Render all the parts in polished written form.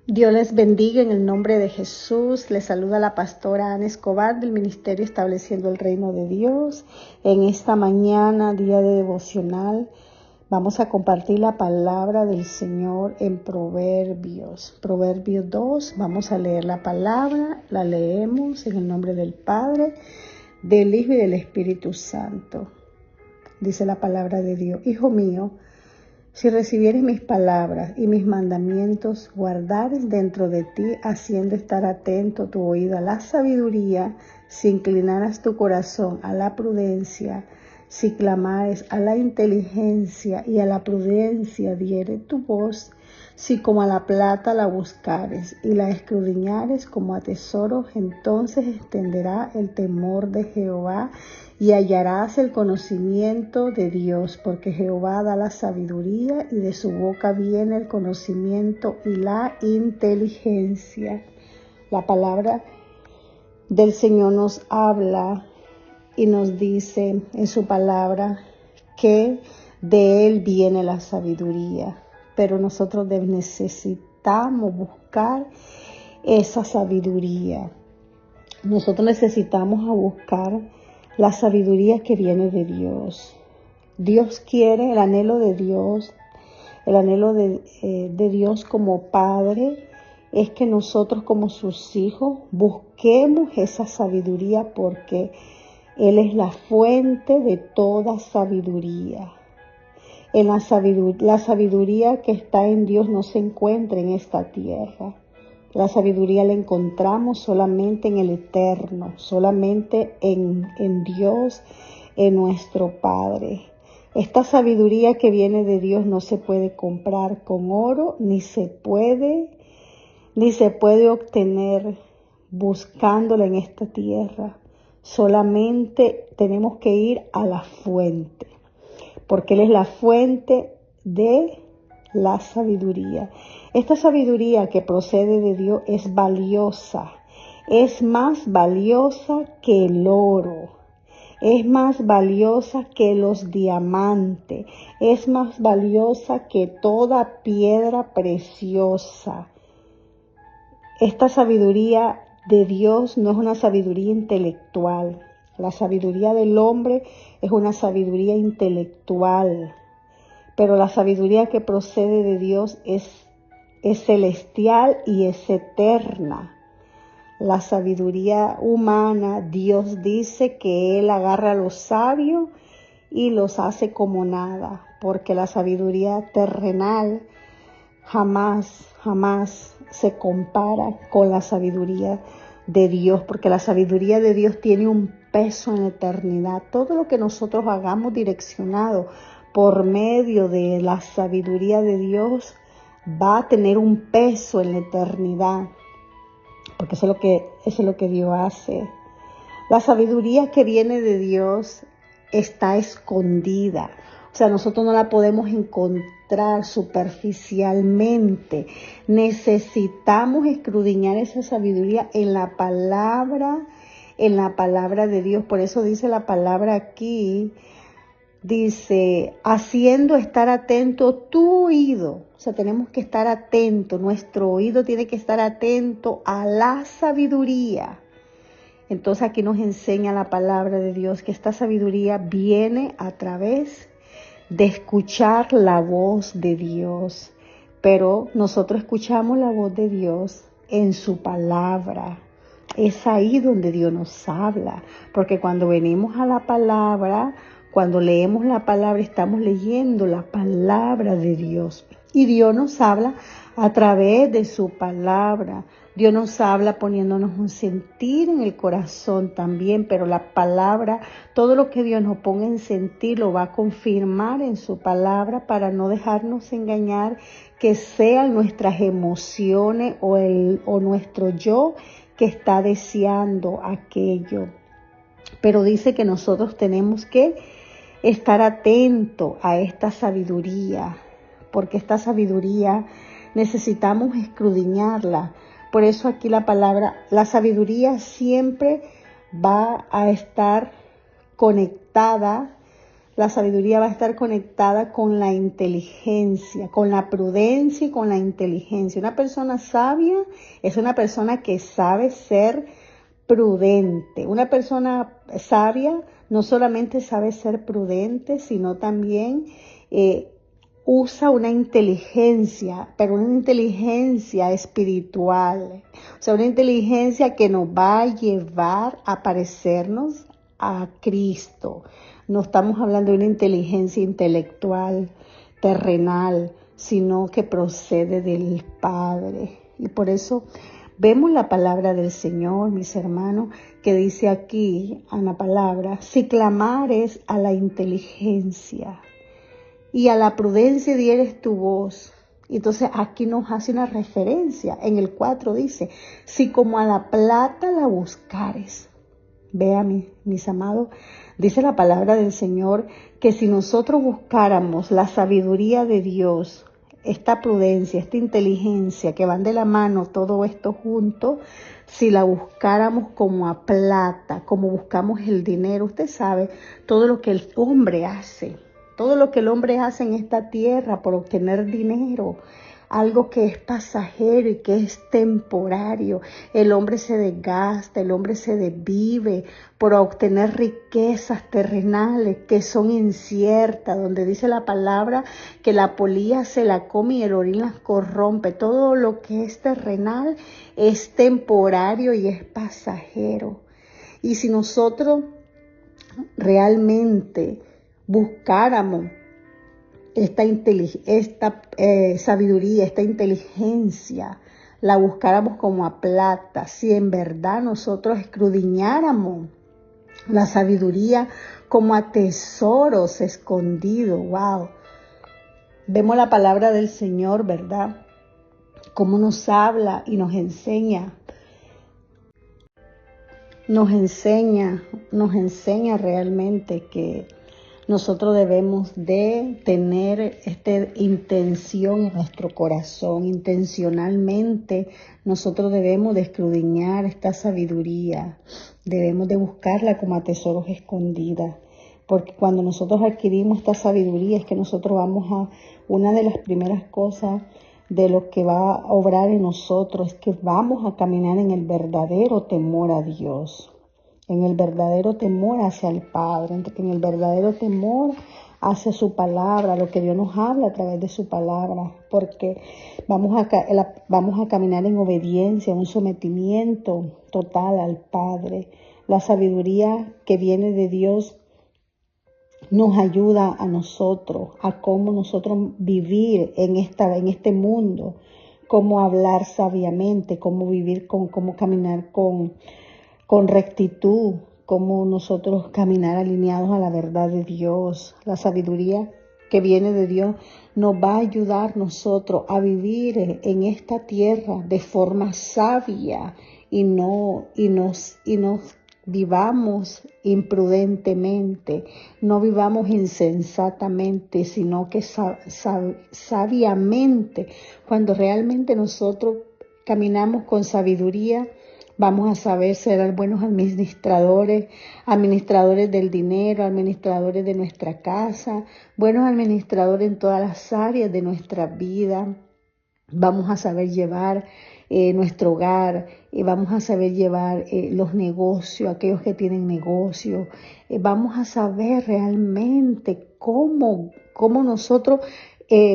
Dios les bendiga en el nombre de Jesús. Les saluda la pastora Ana Escobar del Ministerio Estableciendo el Reino de Dios. En esta mañana, día de devocional, vamos a compartir la palabra del Señor en Proverbios. Proverbios 2, vamos a leer la palabra, la leemos en el nombre del Padre, del Hijo y del Espíritu Santo. Dice la palabra de Dios: Hijo mío, si recibieres mis palabras y mis mandamientos, guardares dentro de ti, haciendo estar atento tu oído a la sabiduría, si inclinaras tu corazón a la prudencia, si clamares a la inteligencia y a la prudencia diere tu voz, si como a la plata la buscares y la escudriñares como a tesoro, entonces extenderá el temor de Jehová y hallarás el conocimiento de Dios, porque Jehová da la sabiduría y de su boca viene el conocimiento y la inteligencia. La palabra del Señor nos habla y nos dice en su palabra que de Él viene la sabiduría, pero nosotros necesitamos buscar esa sabiduría. Nosotros necesitamos buscar la sabiduría que viene de Dios. Dios quiere, el anhelo de Dios como Padre es que nosotros como sus hijos busquemos esa sabiduría, porque Él es la fuente de toda sabiduría. La sabiduría que está en Dios no se encuentra en esta tierra. La sabiduría la encontramos solamente en el Eterno, solamente en Dios, en nuestro Padre. Esta sabiduría que viene de Dios no se puede comprar con oro, ni se puede obtener buscándola en esta tierra. Solamente tenemos que ir a la fuente, porque Él es la fuente de la sabiduría. Esta sabiduría que procede de Dios es valiosa, es más valiosa que el oro, es más valiosa que los diamantes, es más valiosa que toda piedra preciosa. Esta sabiduría de Dios no es una sabiduría intelectual. La sabiduría del hombre es una sabiduría intelectual, pero la sabiduría que procede de Dios es celestial y es eterna. La sabiduría humana, Dios dice que Él agarra a los sabios y los hace como nada, porque la sabiduría terrenal jamás se compara con la sabiduría de Dios, porque la sabiduría de Dios tiene un peso en la eternidad. Todo lo que nosotros hagamos direccionado por medio de la sabiduría de Dios va a tener un peso en la eternidad, porque eso es lo que Dios hace. La sabiduría que viene de Dios está escondida. O sea, nosotros no la podemos encontrar superficialmente. Necesitamos escudriñar esa sabiduría en la palabra de Dios. Por eso dice la palabra aquí, dice, haciendo estar atento tu oído. O sea, tenemos que estar atentos. Nuestro oído tiene que estar atento a la sabiduría. Entonces aquí nos enseña la palabra de Dios que esta sabiduría viene a través de escuchar la voz de Dios. Pero nosotros escuchamos la voz de Dios en su palabra. Es ahí donde Dios nos habla, porque cuando venimos a la palabra, cuando leemos la palabra, estamos leyendo la palabra de Dios. Y Dios nos habla a través de su palabra. Dios nos habla poniéndonos un sentir en el corazón también, pero la palabra, todo lo que Dios nos ponga en sentir lo va a confirmar en su palabra para no dejarnos engañar, que sean nuestras emociones o nuestro yo que está deseando aquello. Pero dice que nosotros tenemos que estar atentos a esta sabiduría, porque esta sabiduría necesitamos escudriñarla. Por eso aquí la palabra, la sabiduría siempre va a estar conectada La sabiduría va a estar conectada con la inteligencia, con la prudencia y con la inteligencia. Una persona sabia es una persona que sabe ser prudente. Una persona sabia no solamente sabe ser prudente, sino también usa una inteligencia, pero una inteligencia espiritual. O sea, una inteligencia que nos va a llevar a parecernos a Cristo. No estamos hablando de una inteligencia intelectual, terrenal, sino que procede del Padre. Y por eso vemos la palabra del Señor, mis hermanos, que dice aquí en la palabra: si clamares a la inteligencia y a la prudencia dieres tu voz. Entonces aquí nos hace una referencia. En el 4 dice: si como a la plata la buscares. Vean, mis amados, dice la palabra del Señor que si nosotros buscáramos la sabiduría de Dios, esta prudencia, esta inteligencia, que van de la mano todo esto junto, si la buscáramos como a plata, como buscamos el dinero, usted sabe, todo lo que el hombre hace, todo lo que el hombre hace en esta tierra por obtener dinero, algo que es pasajero y que es temporario. El hombre se desgasta, el hombre se desvive por obtener riquezas terrenales que son inciertas, donde dice la palabra que la polilla se la come y el orín las corrompe. Todo lo que es terrenal es temporario y es pasajero. Y si nosotros realmente buscáramos esta sabiduría, esta inteligencia, la buscáramos como a plata, si en verdad nosotros escudriñáramos la sabiduría como a tesoros escondidos, wow. Vemos la palabra del Señor, ¿verdad? Cómo nos habla y nos enseña realmente que nosotros debemos de tener esta intención en nuestro corazón. Intencionalmente nosotros debemos de escudriñar esta sabiduría. Debemos de buscarla como a tesoros escondidas. Porque cuando nosotros adquirimos esta sabiduría es que nosotros vamos a, una de las primeras cosas de lo que va a obrar en nosotros es que vamos a caminar en el verdadero temor a Dios. En el verdadero temor hacia el Padre, en el verdadero temor hacia su palabra, lo que Dios nos habla a través de su palabra, porque vamos a caminar en obediencia, en un sometimiento total al Padre. La sabiduría que viene de Dios nos ayuda a nosotros, a cómo nosotros vivir en este mundo, cómo hablar sabiamente, cómo vivir cómo caminar con rectitud, cómo nosotros caminar alineados a la verdad de Dios. La sabiduría que viene de Dios nos va a ayudar nosotros a vivir en esta tierra de forma sabia y no vivamos imprudentemente, no vivamos insensatamente, sino que sabiamente. Cuando realmente nosotros caminamos con sabiduría, vamos a saber ser buenos administradores del dinero, administradores de nuestra casa, buenos administradores en todas las áreas de nuestra vida. Vamos a saber llevar nuestro hogar, vamos a saber llevar los negocios, aquellos que tienen negocios. Vamos a saber realmente cómo nosotros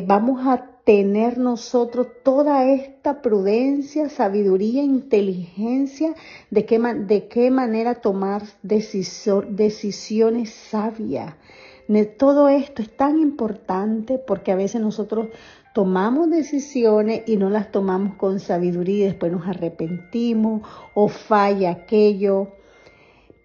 vamos a tener nosotros toda esta prudencia, sabiduría, inteligencia, de qué manera tomar decisiones sabias. Todo esto es tan importante porque a veces nosotros tomamos decisiones y no las tomamos con sabiduría y después nos arrepentimos o falla aquello.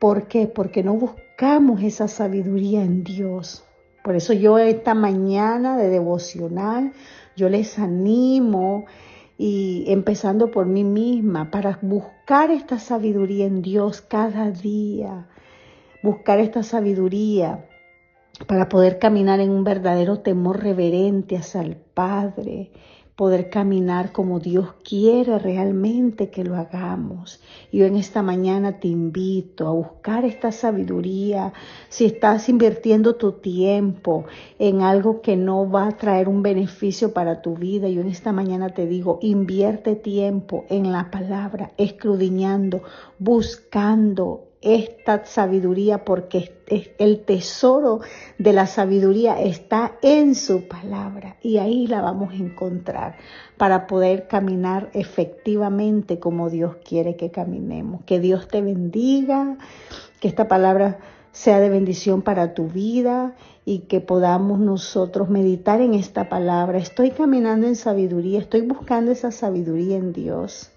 ¿Por qué? Porque no buscamos esa sabiduría en Dios. Por eso yo esta mañana de devocional, yo les animo y empezando por mí misma para buscar esta sabiduría en Dios cada día. Buscar esta sabiduría para poder caminar en un verdadero temor reverente hacia el Padre, poder caminar como Dios quiere realmente que lo hagamos. Yo en esta mañana te invito a buscar esta sabiduría. Si estás invirtiendo tu tiempo en algo que no va a traer un beneficio para tu vida, yo en esta mañana te digo, invierte tiempo en la palabra, escudriñando, buscando esta sabiduría, porque el tesoro de la sabiduría está en su palabra y ahí la vamos a encontrar para poder caminar efectivamente como Dios quiere que caminemos. Que Dios te bendiga, que esta palabra sea de bendición para tu vida y que podamos nosotros meditar en esta palabra. Estoy caminando en sabiduría, estoy buscando esa sabiduría en Dios.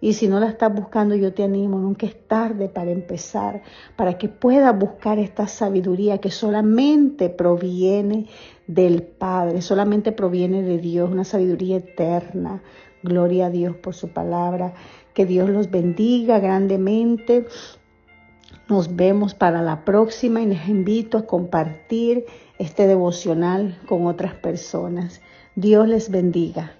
Y si no la estás buscando, yo te animo, nunca es tarde para empezar, para que puedas buscar esta sabiduría que solamente proviene del Padre, solamente proviene de Dios, una sabiduría eterna. Gloria a Dios por su palabra. Que Dios los bendiga grandemente. Nos vemos para la próxima y les invito a compartir este devocional con otras personas. Dios les bendiga.